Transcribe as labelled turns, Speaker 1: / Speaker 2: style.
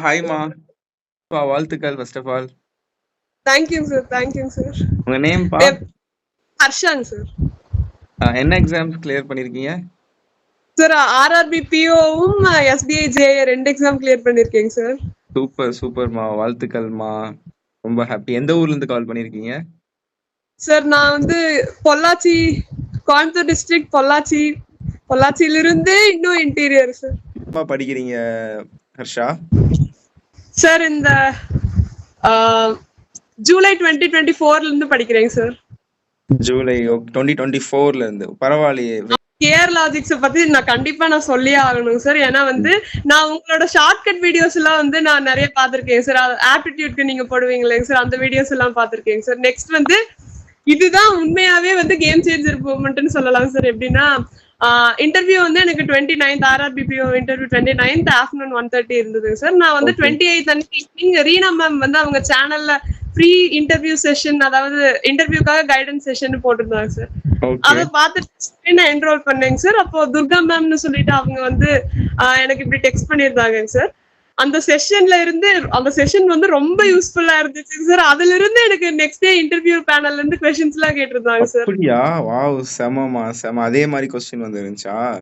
Speaker 1: ஹாய்மா. வாழ்த்துக்கள் first of all.
Speaker 2: தேங்க்யூங்க sir. தேங்க்யூங்க சார்.
Speaker 1: உங்க நேம்ப்பா?
Speaker 2: ஹர்ஷாங்க சார்.
Speaker 1: என்ன எக்ஸாம்ஸ் கிளியர் பண்ணிருக்கீங்க?
Speaker 2: சார் ஆர்ஆர்பி பிஓவும் எஸ்பிஐ ஜேஏ 2 எக்ஸாம் கிளியர் பண்ணிருக்கேங்க சார்.
Speaker 1: சூப்பர் சூப்பர்மா, வாழ்த்துக்கள்மா. ரொம்ப ஹாப்பி. எந்த ஊர்ல இருந்து கால் பண்ணிருக்கீங்க?
Speaker 2: சார் நான் வந்து பொள்ளாச்சி, கோயம்புத்தூர் டிஸ்ட்ரிக்ட் பொள்ளாச்சியில இருந்து இன்னும் இன்டீரியர் சார்.
Speaker 1: என்ன படிக்கிறீங்க ஹர்ஷா?
Speaker 2: சார் இந்த ஜூலை 2024ல இருந்து படிக்கிறேங்க சார்.
Speaker 1: ஜூலை 2024ல இருந்து. பரவாயில்லையே.
Speaker 2: கேஆர் லாஜிக்ஸ் பத்தி நான் கண்டிப்பா சொல்லியே ஆகணும் சார். ஏன்னா வந்து நான் உங்களோட ஷார்ட்கட் வீடியோஸ் எல்லாம் வந்து நான் நிறைய பாத்திருக்கேன் சார். ஆப்டிடியூட்க்கு நீங்க போடுவீங்களேங்க சார், அந்த வீடியோஸ் எல்லாம் பாத்திருக்கேங்க சார். நெக்ஸ்ட் வந்து இதுதான் உண்மையாவே வந்து கேம் சேஞ்சர் மூவ்மெண்ட்னு சொல்லலாம் சார். எப்படின்னா இன்டர்வியூ வந்து எனக்கு 29th RRB PO interview 29th afternoon 1:30 இருந்தது சார். நான் வந்து 28th அன்னைக்கு ஈவினிங் ரீனா மேம் வந்து அவங்க சேனல்ல ஃப்ரீ இன்டர்வியூ செஷன், அதாவது இன்டர்வியூக்காக கைடன்ஸ் செஷன் போட்டிருந்தாங்க சார். அதை பார்த்துட்டு நான் என்ரோல் பண்ணேங்க சார். அப்போ துர்கா மேம்னு சொல்லிட்டு அவங்க வந்து எனக்கு இப்படி டெக்ஸ்ட் பண்ணியிருந்தாங்க சார். அந்த செஷன்ல இருந்து அந்த செஷன் வந்து ரொம்ப யூஸ்ஃபுல்லா இருந்துச்சு சார். அதுல இருந்து எனக்கு நெக்ஸ்ட் டே இன்டர்வியூ பேனல்ல இருந்து क्वेश्चंस எல்லாம் கேட்டிருந்தாங்க சார்.
Speaker 1: அப்படியா? வாவ், செமமா செம. அதே மாதிரி क्वेश्चन வந்து இருந்துச்சா?